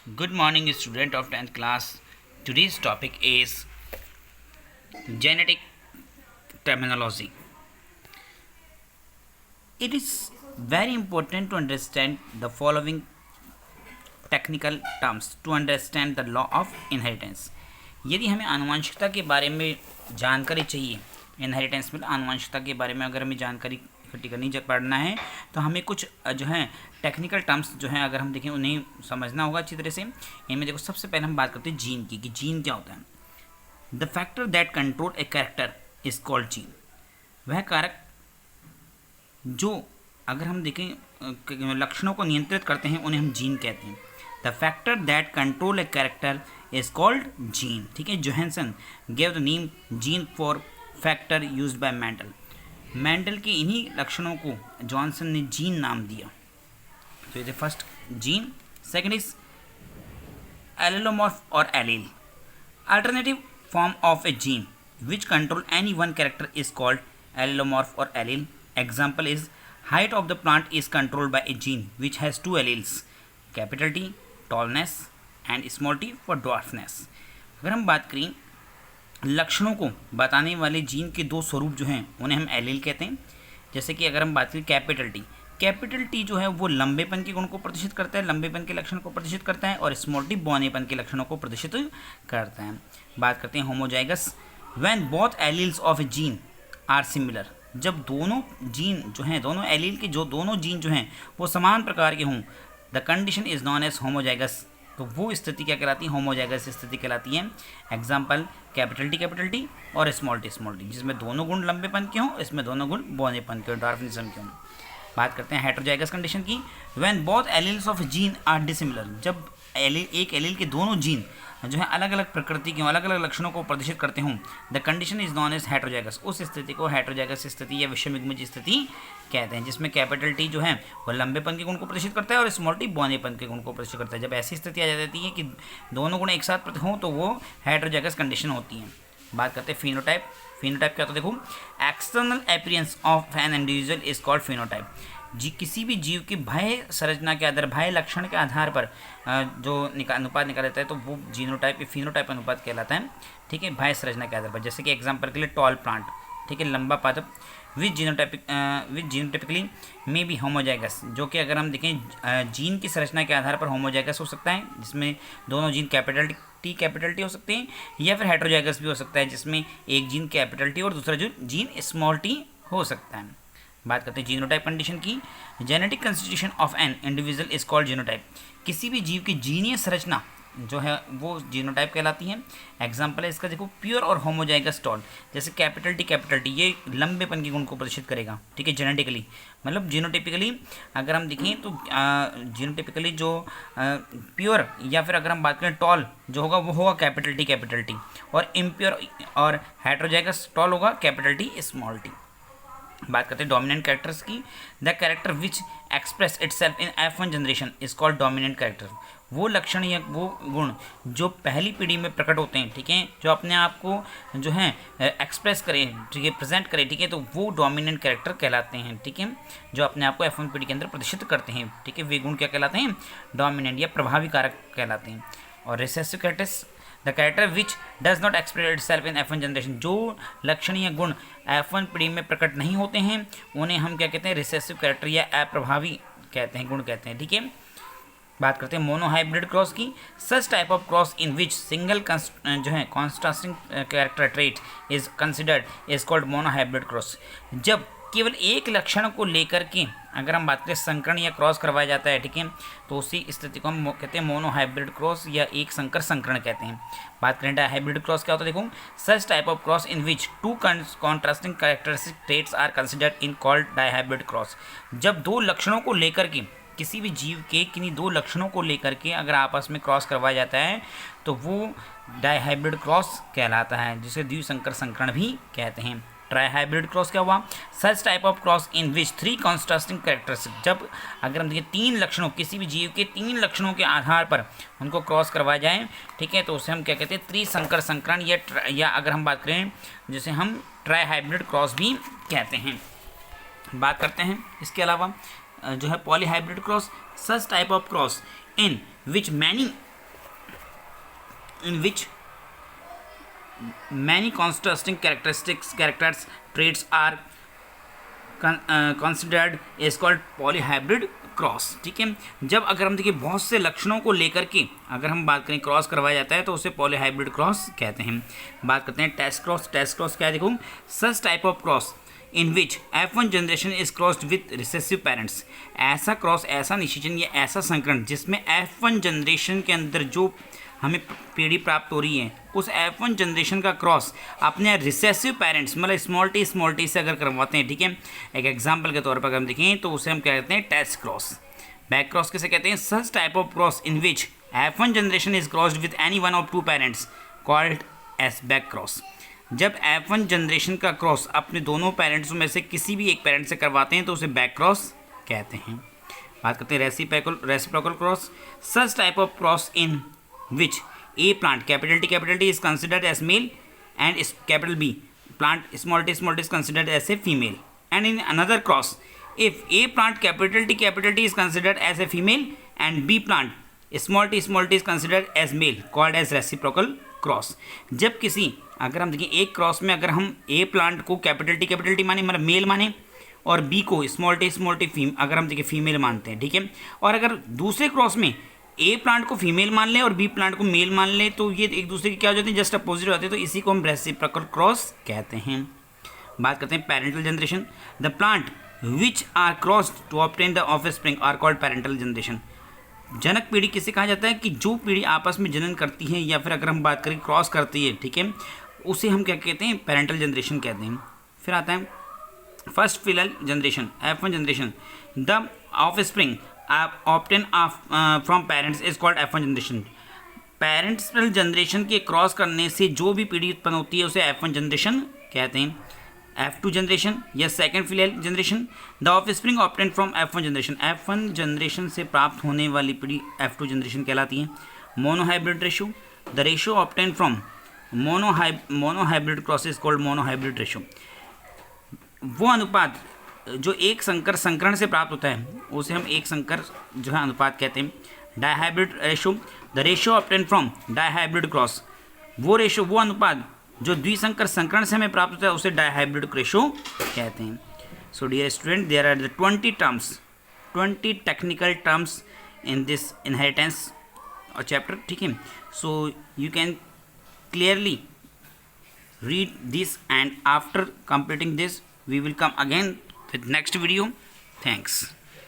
Good morning, student of 10th class. Today's topic is genetic terminology. It is very important to understand the following technical terms to understand the law of inheritance. यदि हमें आनुवंशिकता के बारे में जानकारी चाहिए, inheritance में आनुवंशिकता के बारे में अगर हमें जानकारी इकट्ठी करनी पढ़ना है तो हमें कुछ जो है टेक्निकल टर्म्स जो हैं अगर हम देखें उन्हें समझना होगा अच्छी तरह से। इनमें देखो सबसे पहले हम बात करते हैं जीन की कि जीन क्या होता है। The factor that control a character is called gene. वह कारक जो अगर हम देखें लक्षणों को नियंत्रित करते हैं उन्हें हम जीन कहते हैं। The factor that control a character is called gene. ठीक है, Johansson gave the name gene for factor used by Mendel. Mendel के इन्हीं लक्षणों को जॉनसन ने जीन नाम दिया। तो ये first gene. Second is allelomorph और allele. Alternative form of a gene which control any one character is called allelomorph और allele. Example is height of the plant is controlled by a gene which has two alleles, capital T tallness and small t for dwarfness। अगर हम बात करें लक्षणों को बताने वाले gene के दो स्वरूप जो हैं उन्हें हम एलील कहते हैं। जैसे कि अगर हम बात करें कैपिटल टी जो है वो लंबेपन के गुण को प्रदर्शित करता है, लंबेपन के लक्षण को प्रदर्शित करता है, और स्मॉल टी बौनेपन के लक्षणों को प्रदर्शित करता है। बात करते हैं homozygous. When both alleles of a gene are similar. जब दोनों जीन जो हैं, दोनों एलील के जो दोनों जीन जो हैं वो समान प्रकार के हों, the condition is known as homozygous. तो वो स्थिति क्या कहलाती है? होमोजाइगस स्थिति कहलाती है। एग्जाम्पल कैपिटल टी और स्मॉल टी, जिसमें दोनों गुण लंबेपन के हों, इसमें दोनों गुण बौनेपन के, डार्फिनिज्म के हों। बात करते हैं हेटेरोजाइगस कंडीशन की। When both alleles of gene are dissimilar. जब एक एलील के दोनों जीन जो है अलग अलग प्रकृति के, अलग अलग लक्षणों को प्रदर्शित करते हों, the condition is known as heterozygous. उस स्थिति को हेटेरोजाइगस स्थिति या विषमयुग्मज स्थिति कहते हैं, जिसमें कैपिटल टी जो है वो लंबेपन के गुण को प्रदर्शित करता है और स्मॉल टी बौनेपन के गुण को प्रदर्शित करता है। जब ऐसी स्थिति आ जाती है कि दोनों गुण एक साथ हों तो वो हेटेरोजाइगस कंडीशन होती है। बात करते हैं फिनोटाइप। फिनोटाइप क्या होता है? देखो, external appearance of an individual is called phenotype. किसी भी जीव की बाह्य संरचना के आधार, बाह्य लक्षण के आधार पर जो अनुपात निकाला जाता है तो वो जीनोटाइप या फिनोटाइप अनुपात कहलाता है। ठीक है, बाह्य संरचना के आधार पर। जैसे कि एग्जांपल के लिए टॉल प्लांट, ठीक है, लंबा पादप, विच जीनोटाइपिकली में भी होमोजाइगस, जो कि अगर हम देखें जीन की संरचना के आधार पर होमोजाइगस हो सकता है, जिसमें दोनों जीन कैपिटल टी हो सकते हैं, या फिर हेटेरोजाइगस भी हो सकता है जिसमें एक जीन कैपिटल टी और दूसरा जो जीन स्मॉल टी हो सकता है। बात करते हैं जीनोटाइप कंडीशन की। Genetic constitution of an individual is called genotype. किसी भी जीव की जीनीय संरचना जो है वो जीनोटाइप कहलाती है। एग्जांपल है इसका, देखो, प्योर और होमोजाइगस टॉल। जैसे कैपिटल टी ये लंबेपन के गुण को प्रदर्शित करेगा। ठीक है, जेनेटिकली मतलब जीनोटिपिकली अगर हम देखें तो जीनोटिपिकली जो प्योर या फिर अगर हम बात करें टॉल जो होगा वो होगा कैपिटल टी, और इम्प्योर और हेटेरोजाइगस टॉल होगा कैपिटल टी स्मॉल टी। बात करते हैं डोमिनेंट कैरेक्टर्स की। The character which express itself in F1 generation is called dominant character. वो लक्षण या वो गुण जो पहली पीढ़ी में प्रकट होते हैं, ठीक है, जो अपने आप को जो है एक्सप्रेस करें, ठीक है, प्रेजेंट करें, ठीक है, तो वो डोमिनेंट कैरेक्टर कहलाते हैं। ठीक है, जो अपने आप को F1 पीढ़ी के अंदर प्रदर्शित करते हैं, ठीक है, वे गुण क्या कहलाते हैं? डोमिनेंट या प्रभावी कारक कहलाते हैं। और recessive characters, the character which does not express itself in F1 generation. जो लक्षण या गुण F1 पीढ़ी में प्रकट नहीं होते हैं उन्हें हम क्या कहते हैं? रिसेसिव कैरेक्टर या अप्रभावी कहते हैं, गुण कहते हैं। ठीक है, बात करते हैं मोनोहाइब्रिड क्रॉस की। सच type of cross in which single जो है contrasting character trait is considered is called monohybrid cross. जब केवल एक लक्षण को लेकर के अगर हम बात करें संकरण या क्रॉस करवाया जाता है, ठीक है, तो उसी स्थिति को हम कहते हैं मोनोहाइब्रिड क्रॉस या एक संकर संकरण कहते हैं। बात करें डायहाइब्रिड क्रॉस क्या होता है? देखो, such type of cross in which two contrasting characteristic traits are considered in called dihybrid cross. जब दो लक्षणों को लेकर के, किसी भी जीव के किन्हीं दो लक्षणों को लेकर के अगर आपस में क्रॉस करवाया जाता है तो वो डायहाइब्रिड क्रॉस कहलाता है, जिसे द्विसंकर संकरण भी कहते हैं। ट्राइहाइब्रिड क्रॉस क्या हुआ? सच type of cross in which three contrasting characteristic. जब अगर हम देखिए तीन लक्षणों, किसी भी जीव के तीन लक्षणों के आधार पर उनको क्रॉस करवाया जाए, ठीक है, तो उसे हम क्या कहते हैं? त्रिसंकर संकरण या अगर हम बात करें जिसे हम ट्राइहाइब्रिड क्रॉस भी कहते हैं। बात करते हैं इसके अलावा जो है polyhybrid cross. Such type of cross in which many in which many contrasting characters traits are considered is called polyhybrid cross. ठीक है, जब अगर हम देखिए बहुत से लक्षणों को लेकर के अगर हम बात करें क्रॉस करवाया जाता है तो उसे पॉलीहाइब्रिड क्रॉस कहते हैं। बात करते हैं टेस्ट क्रॉस। टेस्ट क्रॉस क्या है, देखो such type of cross in which F1 generation is crossed with recessive parents. ऐसा क्रॉस, ऐसा निषेचन या ऐसा संकरण जिसमें F1 जनरेशन के अंदर जो हमें पीढ़ी प्राप्त हो रही है उस F1 जनरेशन का क्रॉस अपने रिसेसिव पेरेंट्स मतलब स्मॉल टी से अगर करवाते हैं। ठीक है, एक एग्जांपल के तौर पर अगर हम देखें तो उसे हम क्या कहते हैं, टेस्ट क्रॉस। बैक क्रॉस किसे कहते हैं, such type of cross in which F1 generation is crossed with any one of two parents called as back cross. जब F1 जनरेशन का क्रॉस अपने दोनों पेरेंट्स में से किसी भी एक पेरेंट से करवाते हैं तो उसे बैक क्रॉस कहते हैं। बात करते हैं reciprocal cross. Such type of cross in which a plant capital T is considered as male and capital B plant small t is considered as a female, and in another cross if a plant capital T is considered as a female and B plant small t is considered as male called as reciprocal cross। जब किसी अगर हम देखें एक cross में अगर हम A plant को कैपिटल टी माने मतलब मेल माने और B को स्मॉल टी अगर हम देखें फीमेल मानते हैं। ठीक है, और अगर दूसरे क्रॉस में ए प्लांट को फीमेल मान लें और बी प्लांट को मेल मान लें तो ये एक दूसरे के क्या हो जाते हैं, जस्ट अपोजिट हो जाते हैं, तो इसी को हम रेसिप्रोकल क्रॉस कहते हैं। बात करते हैं parental generation. The plant which are crossed to obtain the offspring are called parental generation. जनक पीढ़ी किसे कहा जाता है कि जो पीढ़ी आपस में जनन करती है या फिर अगर हम बात करें क्रॉस करती है, ठीक है, उसे हम क्या कहते हैं, पेरेंटल जनरेशन कहते हैं। फिर आता है first filial generation F1 generation. The offspring obtain from parents is called F1 generation. Parental generation के क्रॉस करने से जो भी पीढ़ी उत्पन्न होती है उसे F1 जनरेशन कहते हैं। F2 जनरेशन या second filial generation. The offspring obtain from F1 generation. F1 generation से प्राप्त होने वाली पीढ़ी F2 जनरेशन कहलाती है। Monohybrid ratio. The ratio obtain from monohybrid cross is called monohybrid ratio. वो अनुपात जो एक संकरण से प्राप्त होता है उसे हम एक संकर जो है अनुपात कहते हैं। Dihybrid ratio. The ratio obtain from dihybrid cross. वो अनुपात जो द्विसंकर संकरण से हमें प्राप्त होता है उसे डाइहाइब्रिड रेशो कहते हैं। So dear student, there are the 20 technical terms in this inheritance chapter. ठीक है, so you can clearly read this, and after completing this we will come again with next video. Thanks.